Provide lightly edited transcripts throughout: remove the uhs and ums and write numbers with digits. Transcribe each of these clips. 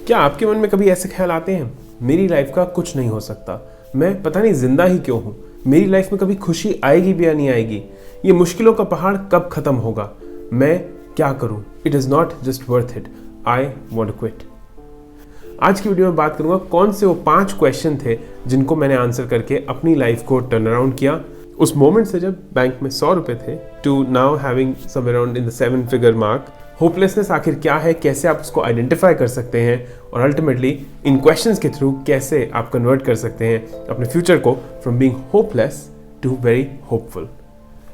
क्या आपके मन में कभी ऐसे ख्याल आते हैं, मेरी लाइफ का कुछ नहीं हो सकता, मैं पता नहीं जिंदा ही क्यों हूँ, मेरी लाइफ में कभी खुशी आएगी भी या नहीं आएगी, ये मुश्किलों का पहाड़ कब खत्म होगा, मैं क्या करूँ, it is not just worth it, I want to quit. आज की वीडियो में बात करूंगा कौन से वो 5 क्वेश्चन थे जिनको मैंने आंसर करके अपनी लाइफ को टर्न अराउंड किया। उस मोमेंट से जब बैंक में 100 रुपए थे to now having somewhere around in the 7 figure mark. Hopelessness आखिर क्या है, कैसे आप उसको आइडेंटिफाई कर सकते हैं और अल्टीमेटली इन क्वेश्चंस के थ्रू कैसे आप कन्वर्ट कर सकते हैं अपने फ्यूचर को from being hopeless to very hopeful.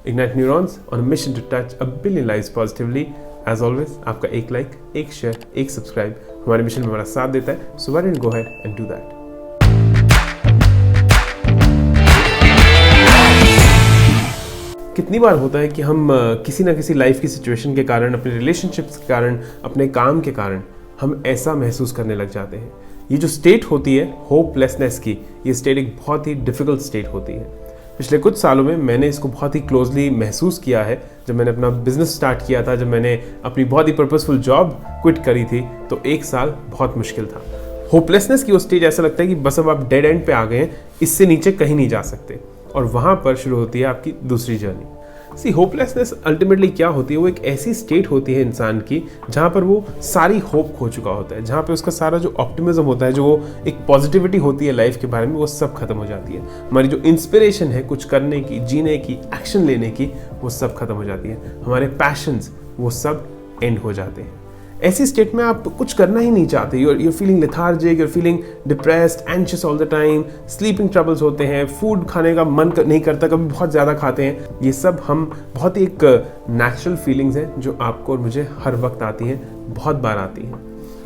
Ignite neurons on a mission to touch a billion lives positively. As always आपका एक लाइक, एक शेयर, एक सब्सक्राइब हमारे मिशन में हमारा साथ देता है, so why don't go ahead and do that. कितनी बार होता है कि हम किसी ना किसी लाइफ की सिचुएशन के कारण, अपने रिलेशनशिप्स के कारण, अपने काम के कारण हम ऐसा महसूस करने लग जाते हैं। ये जो स्टेट होती है होपलेसनेस की, ये स्टेट एक बहुत ही डिफिकल्ट स्टेट होती है। पिछले कुछ सालों में मैंने इसको बहुत ही क्लोजली महसूस किया है। जब मैंने अपना बिजनेस स्टार्ट किया था, जब मैंने अपनी बहुत ही पर्पसफुल जॉब क्विट करी थी, तो 1 साल बहुत मुश्किल था। होपलेसनेस की वो स्टेज ऐसा लगता है कि बस अब आप डेड एंड पे आ गए हैं, इससे नीचे कहीं नहीं जा सकते, और वहाँ पर शुरू होती है आपकी दूसरी जर्नी। सी होपलेसनेस अल्टीमेटली क्या होती है, वो एक ऐसी स्टेट होती है इंसान की जहाँ पर वो सारी होप खो चुका होता है, जहाँ पे उसका सारा जो ऑप्टिमिज्म होता है, जो वो एक पॉजिटिविटी होती है लाइफ के बारे में, वो सब खत्म हो जाती है। हमारी जो इंस्पिरेशन है कुछ करने की, जीने की, एक्शन लेने की, वो सब खत्म हो जाती है। हमारे पैशंस वो सब एंड हो जाते हैं। ऐसी स्टेट में आप कुछ करना ही नहीं चाहते। you're feeling lethargic, you're feeling depressed, anxious all the time, sleeping troubles होते हैं, फूड खाने का मन नहीं करता, कभी बहुत ज़्यादा खाते हैं। ये सब हम बहुत ही एक नेचुरल फीलिंग्स हैं जो आपको और मुझे हर वक्त आती हैं, बहुत बार आती हैं।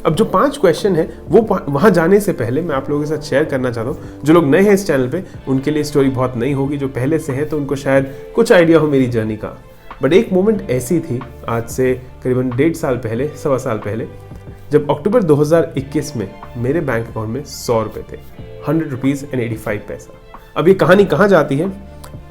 अब जो 5 क्वेश्चन है वो वहाँ जाने से पहले मैं आप लोगों के साथ शेयर करना चाहता हूँ। जो लोग नए हैं इस चैनल पे, उनके लिए स्टोरी बहुत नई होगी, जो पहले से है तो उनको शायद कुछ आइडिया हो मेरी जर्नी का। बट एक मोमेंट ऐसी थी आज से करीबन 1.5 साल पहले, 1.25 साल पहले, जब अक्टूबर 2021 में मेरे बैंक अकाउंट में 100 रुपये थे, 100 रुपीज़ एंड 85 पैसा। अब ये कहानी कहाँ जाती है,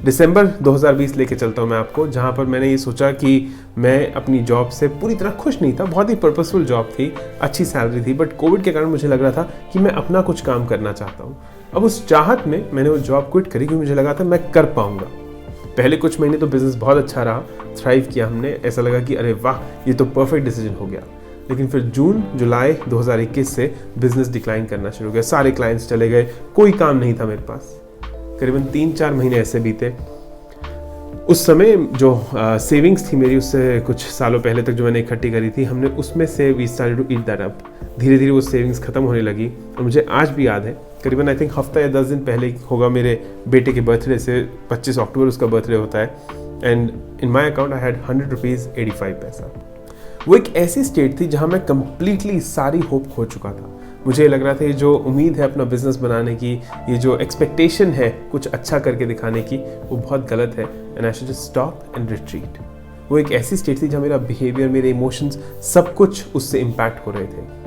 दिसंबर 2020 लेके चलता हूँ मैं आपको, जहाँ पर मैंने ये सोचा कि मैं अपनी जॉब से पूरी तरह खुश नहीं था। बहुत ही पर्पसफुल जॉब थी, अच्छी सैलरी थी, बट कोविड के कारण मुझे लग रहा था कि मैं अपना कुछ काम करना चाहता हूँ। अब उस चाहत में मैंने वो जॉब क्विट करी क्योंकि मुझे लगा था मैं कर पाऊंगा। पहले कुछ महीने तो बिजनेस बहुत अच्छा रहा, थ्राइव किया हमने, ऐसा लगा कि अरे वाह, ये तो परफेक्ट डिसीजन हो गया। लेकिन फिर जून जुलाई 2021 से बिजनेस डिक्लाइन करना शुरू हो गया, सारे क्लाइंट्स चले गए, कोई काम नहीं था मेरे पास। करीबन 3-4 महीने ऐसे बीते। उस समय जो सेविंग्स थी मेरी, उससे कुछ सालों पहले तक जो मैंने इकट्ठी करी थी, हमने उसमें से we started to eat that up. धीरे धीरे वो सेविंग्स खत्म होने लगी और मुझे आज भी याद है, करीबन आई थिंक हफ्ता या 10 दिन पहले होगा, मेरे बेटे के बर्थडे से, 25 अक्टूबर उसका बर्थडे होता है, and in my account I had 100 rupees 85 पैसा। वो एक ऐसी स्टेट थी जहाँ मैं कंप्लीटली सारी होप खो चुका था। मुझे लग रहा था ये जो उम्मीद है अपना बिजनेस बनाने की, ये जो एक्सपेक्टेशन है कुछ अच्छा करके दिखाने की, वो बहुत गलत है, and I should just stop and retreat. वो एक ऐसी स्टेट थी जहाँ मेरा बिहेवियर, मेरे इमोशंस, सब कुछ उससे इम्पैक्ट हो रहे थे।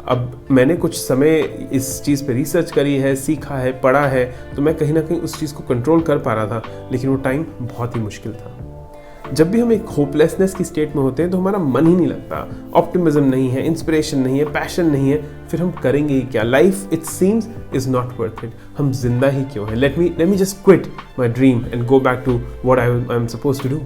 अब मैंने कुछ समय इस चीज़ पे रिसर्च करी है, सीखा है, पढ़ा है, तो मैं कहीं ना कहीं उस चीज़ को कंट्रोल कर पा रहा था, लेकिन वो टाइम बहुत ही मुश्किल था। जब भी हम एक होपलेसनेस की स्टेट में होते हैं तो हमारा मन ही नहीं लगता, ऑप्टिमिज्म नहीं है, इंस्पिरेशन नहीं है, पैशन नहीं है, फिर हम करेंगे ही क्या? Life it seems is not worth it. हम जिंदा ही क्यों है? Let me just quit my dream and go back to what I am suppose to do.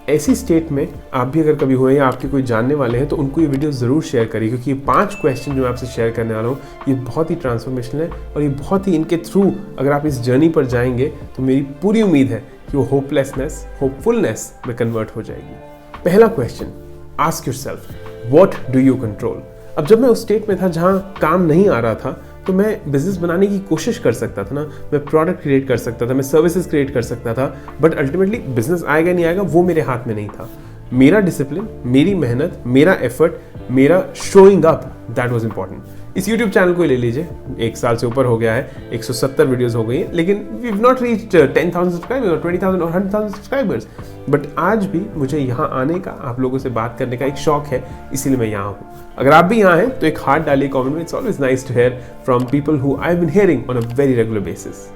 ऐसी स्टेट में आप भी अगर कभी हुए या आपके कोई जानने वाले हैं तो उनको ये वीडियो ज़रूर शेयर करिए, क्योंकि ये 5 क्वेश्चन जो मैं आपसे शेयर करने वाला हूँ, ये बहुत ही ट्रांसफॉर्मेशनल है और ये बहुत ही, इनके थ्रू अगर आप इस जर्नी पर जाएंगे तो मेरी पूरी उम्मीद है कि वो होपलेसनेस होपफुलनेस में कन्वर्ट हो जाएगी। पहला question, ask yourself, what do you control. अब जब मैं उस स्टेट में था जहाँ काम नहीं आ रहा था, तो मैं बिजनेस बनाने की कोशिश कर सकता था ना, मैं प्रोडक्ट क्रिएट कर सकता था, मैं सर्विसेज क्रिएट कर सकता था, बट अल्टीमेटली बिजनेस आएगा नहीं आएगा वो मेरे हाथ में नहीं था। मेरा डिसिप्लिन, मेरी मेहनत, मेरा एफर्ट, मेरा showing up, that was important. इस YouTube चैनल को ले लीजिए, 1 साल से ऊपर हो गया है, 170 वीडियोस हो गई हैं, लेकिन we have not reached 10,000 subscribers और 20,000 और 100,000 सब्सक्राइबर्स। बट आज भी मुझे यहाँ आने का, आप लोगों से बात करने का एक शौक है, इसीलिए मैं यहाँ हूँ। अगर आप भी यहाँ हैं तो एक हार्ट डालिए कमेंट में। It's always nice to hear from people who I have been hearing on a very regular basis.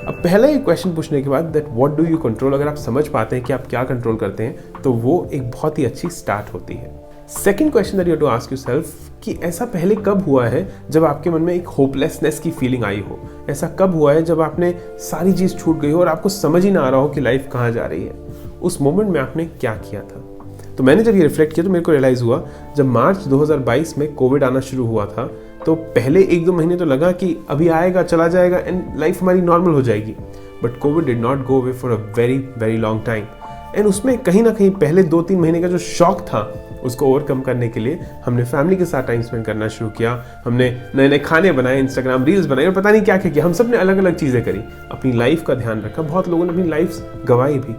अब पहला ये क्वेश्चन पूछने के बाद that what do you control, अगर आप समझ पाते हैं कि आप क्या कंट्रोल करते हैं, तो वो एक बहुत ही अच्छी स्टार्ट होती है। Second question that you have to ask yourself कि ऐसा पहले कब हुआ है जब आपके मन में एक होपलेसनेस की फीलिंग आई हो। ऐसा कब हुआ है जब आपने सारी चीज़ छूट गई हो और आपको समझ ही ना आ रहा हो कि लाइफ कहाँ जा रही है। उस मोमेंट में आपने क्या किया था। तो मैंने जब ये रिफ्लेक्ट किया तो मेरे को रियलाइज़ हुआ, जब मार्च 2022 में कोविड आना शुरू हुआ था तो पहले 1-2 महीने तो लगा कि अभी आएगा चला जाएगा एंड लाइफ हमारी नॉर्मल हो जाएगी। But Covid did not go away for a very very long time and उसमें कहीं ना कहीं पहले 2-3 महीने का जो शॉक था उसको ओवरकम करने के लिए हमने फैमिली के साथ टाइम स्पेंड करना शुरू किया। हमने नए नए खाने बनाए, इंस्टाग्राम रील्स बनाए और पता नहीं क्या क्या किया। हम सब ने अलग अलग चीज़ें करी, अपनी लाइफ का ध्यान रखा। बहुत लोगों ने अपनी लाइफ गंवाई भी।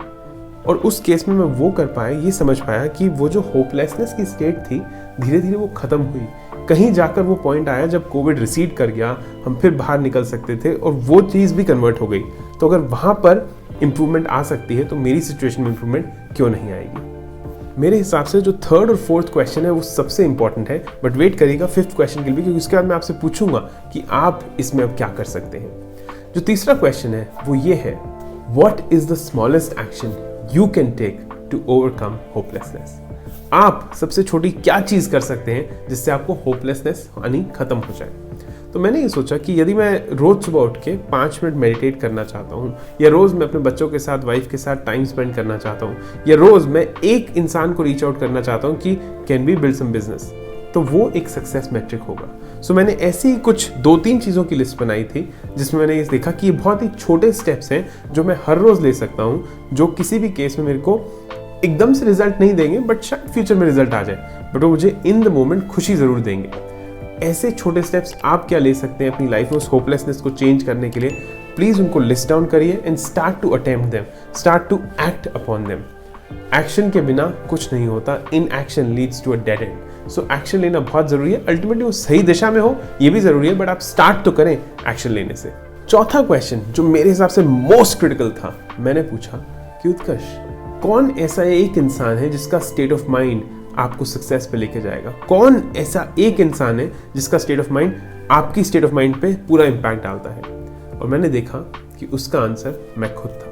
और उस केस में मैं वो कर पाया, ये समझ पाया कि वो जो होपलेसनेस की स्टेट थी धीरे धीरे वो ख़त्म हुई। कहीं जाकर वो पॉइंट आया जब कोविड रिसीड कर गया, हम फिर बाहर निकल सकते थे और वो चीज़ भी कन्वर्ट हो गई। तो अगर वहाँ पर इंप्रूवमेंट आ सकती है तो मेरी सिचुएशन में इंप्रूवमेंट क्यों नहीं आएगी। मेरे हिसाब से जो थर्ड और फोर्थ क्वेश्चन है वो सबसे इंपॉर्टेंट है, बट वेट करिएगा फिफ्थ क्वेश्चन के लिए, क्योंकि उसके बाद मैं आपसे पूछूंगा कि आप इसमें अब क्या कर सकते हैं। जो तीसरा क्वेश्चन है वो ये है, what is the smallest action you can take to overcome hopelessness. आप सबसे छोटी क्या चीज़ कर सकते हैं जिससे आपको होपलेसनेस यानी खत्म हो जाए। तो मैंने ये सोचा कि यदि मैं रोज़ सुबह उठ के 5 मिनट मेडिटेट करना चाहता हूँ, या रोज़ मैं अपने बच्चों के साथ, वाइफ के साथ टाइम स्पेंड करना चाहता हूँ, या रोज़ मैं एक इंसान को रीच आउट करना चाहता हूँ कि can we build some business, तो वो एक सक्सेस मैट्रिक होगा। सो मैंने ऐसी ही कुछ 2-3 चीज़ों की लिस्ट बनाई थी जिसमें मैंने ये देखा कि ये बहुत ही छोटे स्टेप्स हैं जो मैं हर रोज़ ले सकता हूँ, जो किसी भी केस में मेरे को एकदम से रिजल्ट नहीं देंगे बट शायद फ्यूचर में रिजल्ट आ जाए, बट वो मुझे इन द मोमेंट खुशी ज़रूर देंगे। ऐसे छोटे स्टेप्स आप क्या ले सकते हैं अपनी लाइफ में उस होपलेसनेस को चेंज करने के लिए। प्लीज़ उनको लिस्ट डाउन करिए and start to attempt them, start to act upon them. Action के बिना कुछ नहीं होता, inaction leads to a dead end. So action लेना बहुत ज़रूरी है। अल्टीमेटली वो सही दिशा में हो ये भी ज़रूरी है, बट आप स्टार्ट तो करें एक्शन लेने से। चौथा क्वेश्चन जो मेरे हिसाब से मोस्ट क्रिटिकल था, मैंने पूछा कि उत्कर्ष, कौन ऐसा एक इंसान है जिसका स्टेट ऑफ माइंड आपको सक्सेस पे लेके जाएगा। कौन ऐसा एक इंसान है जिसका स्टेट ऑफ माइंड आपकी स्टेट ऑफ माइंड पे पूरा इंपैक्ट डालता है। और मैंने देखा कि उसका आंसर मैं खुद था।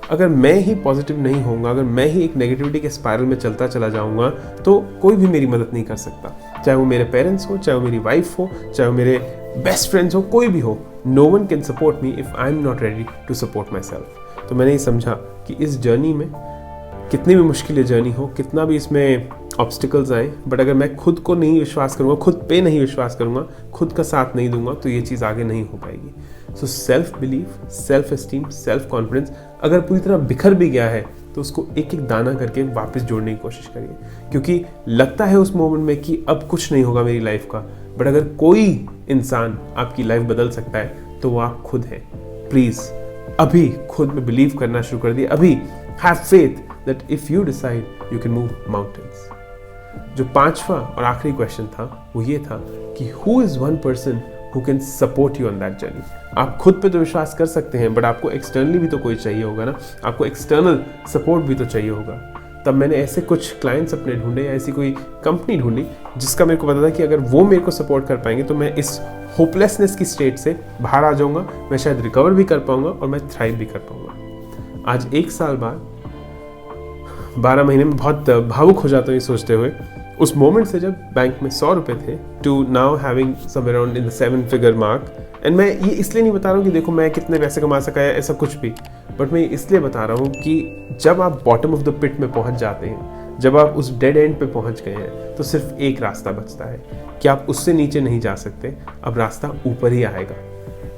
अगर मैं ही पॉजिटिव नहीं होऊंगा, अगर मैं ही एक नेगेटिविटी के स्पायरल में चलता चला जाऊंगा तो कोई भी मेरी मदद नहीं कर सकता। चाहे वो मेरे पेरेंट्स हो, चाहे वो मेरी वाइफ हो, चाहे वो मेरे बेस्ट फ्रेंड्स हो, कोई भी हो। No one can support me if I am not ready to support myself. तो मैंने ये समझा कि इस जर्नी में कितनी भी मुश्किल जर्नी हो, कितना भी इसमें ऑब्स्टिकल्स आए, बट अगर मैं खुद को नहीं विश्वास करूँगा, खुद पे नहीं विश्वास करूँगा, खुद का साथ नहीं दूंगा, तो ये चीज़ आगे नहीं हो पाएगी। So self belief, self esteem, self confidence अगर पूरी तरह बिखर भी गया है तो उसको एक एक दाना करके वापस जोड़ने की कोशिश करिए, क्योंकि लगता है उस मोमेंट में कि अब कुछ नहीं होगा मेरी लाइफ का, बट अगर कोई इंसान आपकी लाइफ बदल सकता है तो वो आप खुद हैं। प्लीज़ अभी खुद में बिलीव करना शुरू कर दिए। अभी have faith that if you decide you can move mountains। जो पांचवा और आखिरी क्वेश्चन था वो ये था कि who is one person who can support you on that journey। आप खुद पे तो विश्वास कर सकते हैं, बट आपको एक्सटर्नली भी तो कोई चाहिए होगा ना, आपको एक्सटर्नल सपोर्ट भी तो चाहिए होगा। तब मैंने ऐसे कुछ क्लाइंट्स अपने ढूंढे, या ऐसी कोई कंपनी ढूंढी जिसका मेरे को पता था कि अगर वो मेरे को सपोर्ट कर पाएंगे तो मैं इस होपलेसनेस की स्टेट से बाहर आ जाऊंगा, मैं शायद रिकवर भी कर पाऊंगा और मैं थ्राइव भी कर पाऊंगा। आज 1 साल बाद 12 महीने में बहुत भावुक हो जाता हूँ ये सोचते हुए, उस मोमेंट से जब बैंक में 100 रुपये थे to now having somewhere around in the 7 figure mark. And मैं ये इसलिए नहीं बता रहा हूँ कि देखो मैं कितने पैसे कमा सका है, ऐसा कुछ भी, बट मैं इसलिए बता रहा हूँ कि जब आप बॉटम ऑफ द पिट में पहुँच जाते हैं, जब आप उस डेड एंड पे पहुँच गए हैं, तो सिर्फ एक रास्ता बचता है कि आप उससे नीचे नहीं जा सकते, अब रास्ता ऊपर ही आएगा।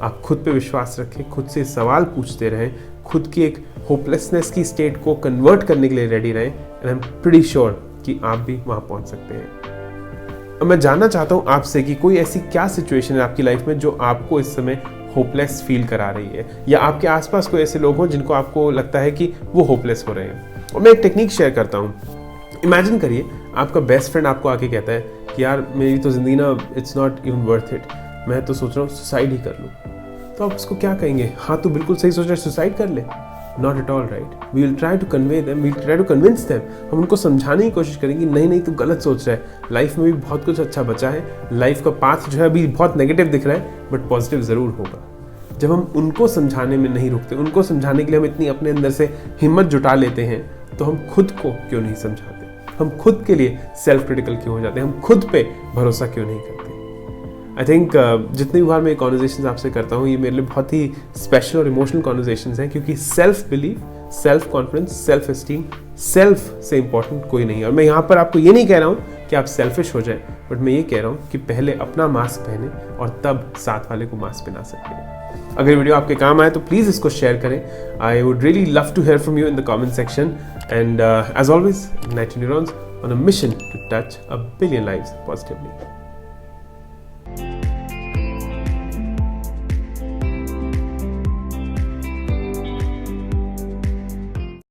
आप खुद पे विश्वास रखें, खुद से सवाल पूछते रहें, खुद की एक होपलेसनेस की स्टेट को कन्वर्ट करने के लिए रेडी रहें, and I am pretty sure कि आप भी वहाँ पहुँच सकते हैं। अब मैं जानना चाहता हूँ आपसे कि कोई ऐसी क्या सिचुएशन है आपकी लाइफ में जो आपको इस समय होपलेस फील करा रही है, या आपके आसपास कोई ऐसे लोग हों जिनको आपको लगता है कि वो होपलेस हो रहे हैं। और मैं एक टेक्निक शेयर करता हूँ। इमेजिन करिए आपका बेस्ट फ्रेंड आपको आके कहता है कि यार मेरी तो ज़िंदगी ना it's not even worth it, मैं तो सोच रहा हूँ सुसाइड ही कर लूँ। तो आप उसको क्या कहेंगे? हाँ तो बिल्कुल सही सोच रहे, सुसाइड कर ले। Not at all right. We will try to convey them, we will try to convince them. हम उनको समझाने की कोशिश करेंगे, नहीं नहीं तू गलत सोच रहा है, लाइफ में भी बहुत कुछ अच्छा बचा है, लाइफ का पाथ जो है अभी बहुत नेगेटिव दिख रहा है बट पॉजिटिव ज़रूर होगा। जब हम उनको समझाने में नहीं रुकते, उनको समझाने के लिए हम इतनी अपने अंदर से हिम्मत जुटा लेते हैं, तो हम खुद को क्यों नहीं समझाते? हम खुद के लिए सेल्फ क्रिटिकल क्यों हो जाते हैं, हम खुद पे भरोसा क्यों नहीं करते। आई थिंक जितनी बार मैं कॉन्वर्जेशन आपसे करता हूँ ये मेरे लिए बहुत ही स्पेशल और इमोशनल कॉन्वर्जेशन हैं, क्योंकि self believe, self confidence, self esteem, self से इंपॉर्टेंट कोई नहीं है। और मैं यहाँ पर आपको ये नहीं कह रहा हूँ कि आप सेल्फिश हो जाए, बट मैं ये कह रहा हूँ कि पहले अपना मास्क पहने और तब साथ वाले को मास्क पहना सकते हैं। अगर वीडियो आपके काम आए तो प्लीज़ इसको शेयर करें। I would really love to hear from you in the comment section. And as always, Igniting Neurons on a mission to touch a billion lives positively.